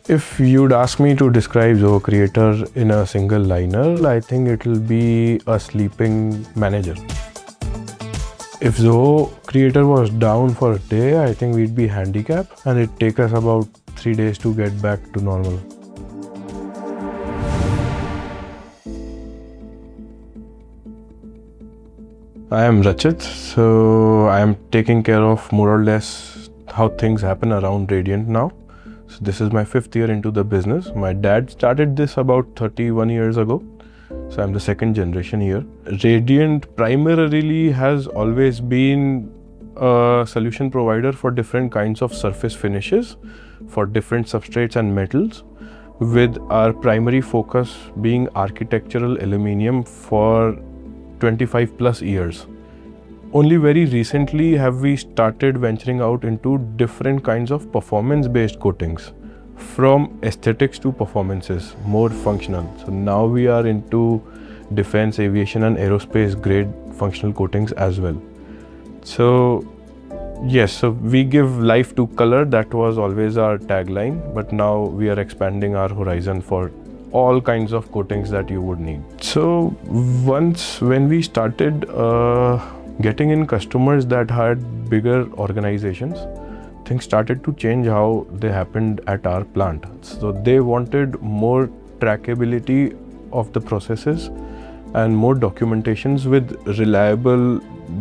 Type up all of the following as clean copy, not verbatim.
If you'd ask me to describe Zoho Creator in a single liner, I think it'll be a sleeping manager. If Zoho Creator was down for a day, I think we'd be handicapped and it'd take us about 3 days to get back to normal. I am Rachith, so I am taking care of more or less how things happen around Radiant now. So this is my 5th year into the business. My dad started this about 31 years ago. So I'm the 2nd generation here. Radiant primarily has always been a solution provider for different kinds of surface finishes for different substrates and metals, with our primary focus being architectural aluminum for 25 plus years. Only very recently have we started venturing out into different kinds of performance-based coatings, from aesthetics to performances, more functional. So now we are into defense, aviation and aerospace grade functional coatings as well. So yes, so we give life to color. That was always our tagline, but now we are expanding our horizon for all kinds of coatings that you would need. So when we started getting in customers that had bigger organizations, things started to change how they happened at our plant. So they wanted more trackability of the processes and more documentations with reliable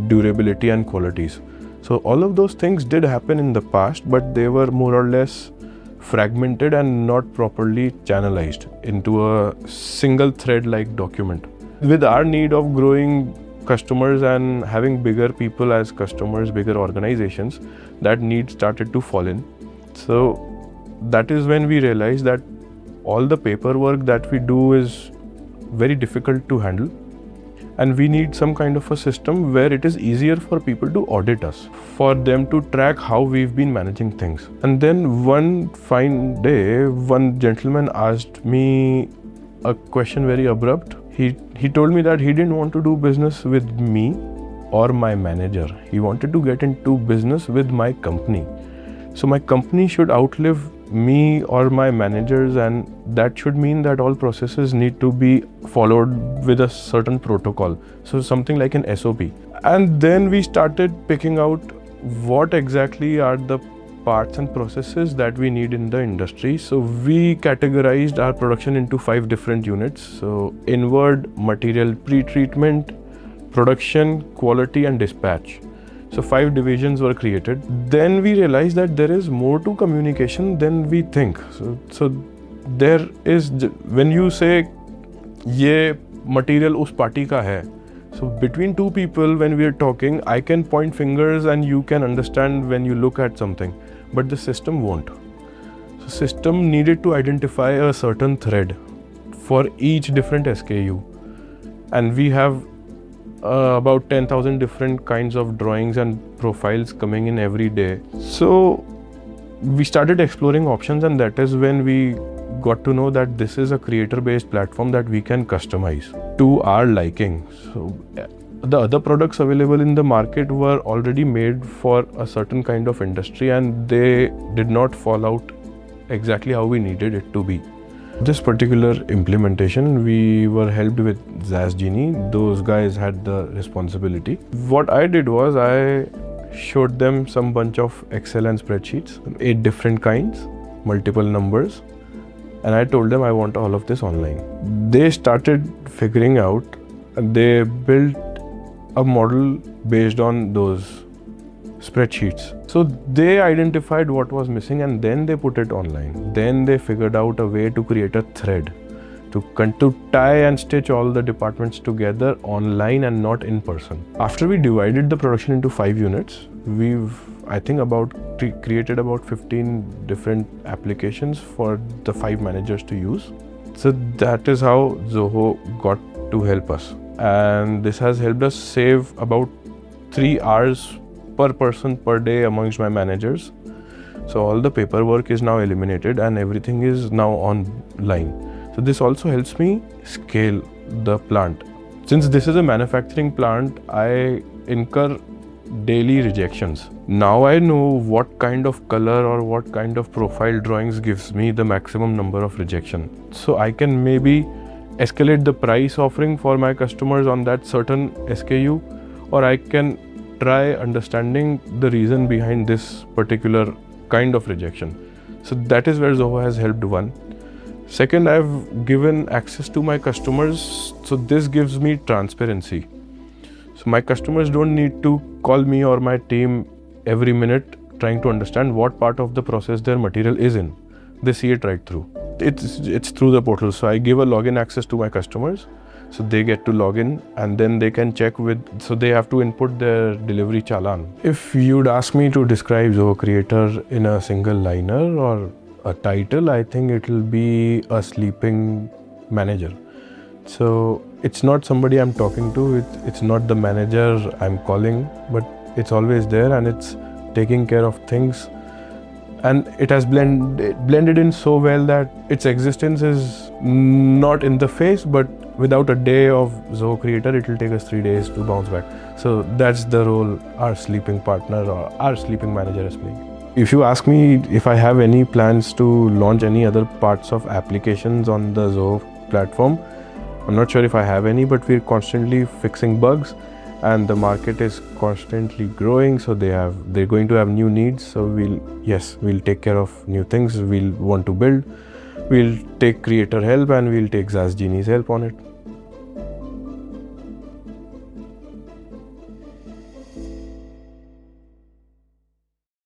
durability and qualities. So all of those things did happen in the past, but they were more or less fragmented and not properly channelized into a single thread like document. With our need of growing customers and having bigger people as customers, bigger organizations, that need started to fall in. So that is when we realized that all the paperwork that we do is very difficult to handle, and we need some kind of a system where it is easier for people to audit us, for them to track how we've been managing things. And then one fine day, one gentleman asked me a question, very abrupt. He told me that he didn't want to do business with me or my manager. He wanted to get into business with my company. So my company should outlive me or my managers, and that should mean that all processes need to be followed with a certain protocol. So something like an SOP. And then we started picking out what exactly are the parts and processes that we need in the industry. So we categorized our production into 5 different units. So inward, material pre-treatment, production, quality and dispatch. So 5 divisions were created. Then we realized that there is more to communication than we think. So there is, when you say ye material us party ka hai, so between 2 people when we are talking, I can point fingers and you can understand when you look at something, but the system won't. So system needed to identify a certain thread for each different SKU, and we have about 10,000 different kinds of drawings and profiles coming in every day. So we started exploring options, and that is when we got to know that this is a creator-based platform that we can customize to our liking. So the other products available in the market were already made for a certain kind of industry, and they did not fall out exactly how we needed it to be. This particular implementation, we were helped with XAAS GENIE. Those guys had the responsibility. What I did was I showed them some bunch of Excel and spreadsheets, 8 different kinds, multiple numbers, and I told them I want all of this online. They started figuring out, and they built a model based on those spreadsheets. So they identified what was missing, and then they put it online. Then they figured out a way to create a thread to tie and stitch all the departments together online and not in person. After we divided the production into 5 units, we've created about 15 different applications for the 5 managers to use. So that is how Zoho got to help us, and this has helped us save about 3 hours per person per day amongst my managers. So all the paperwork is now eliminated and everything is now online. So this also helps me scale the plant. Since this is a manufacturing plant, I incur daily rejections. Now I know what kind of color or what kind of profile drawings gives me the maximum number of rejection. So I can maybe escalate the price offering for my customers on that certain SKU, or I can try understanding the reason behind this particular kind of rejection. So that is where Zoho has helped one. Second, I've given access to my customers, so this gives me transparency. So my customers don't need to call me or my team every minute trying to understand what part of the process their material is in. They see it right through. It's through the portal. So I give a login access to my customers. So they get to log in and then they can check so they have to input their delivery challan. If you'd ask me to describe Zoho Creator in a single liner or a title, I think it'll be a sleeping manager. So it's not somebody I'm talking to, it's not the manager I'm calling, but it's always there and it's taking care of things. And it has blended in so well that its existence is not in the face, but without a day of Zoho Creator, it will take us 3 days to bounce back. So that's the role our sleeping partner or our sleeping manager is playing. If you ask me if I have any plans to launch any other parts of applications on the Zoho platform, I'm not sure if I have any, but we're constantly fixing bugs and the market is constantly growing. So they're going to have new needs. So we'll take care of new things we'll want to build. We'll take creator help and we'll take XAAS Genie's help on it.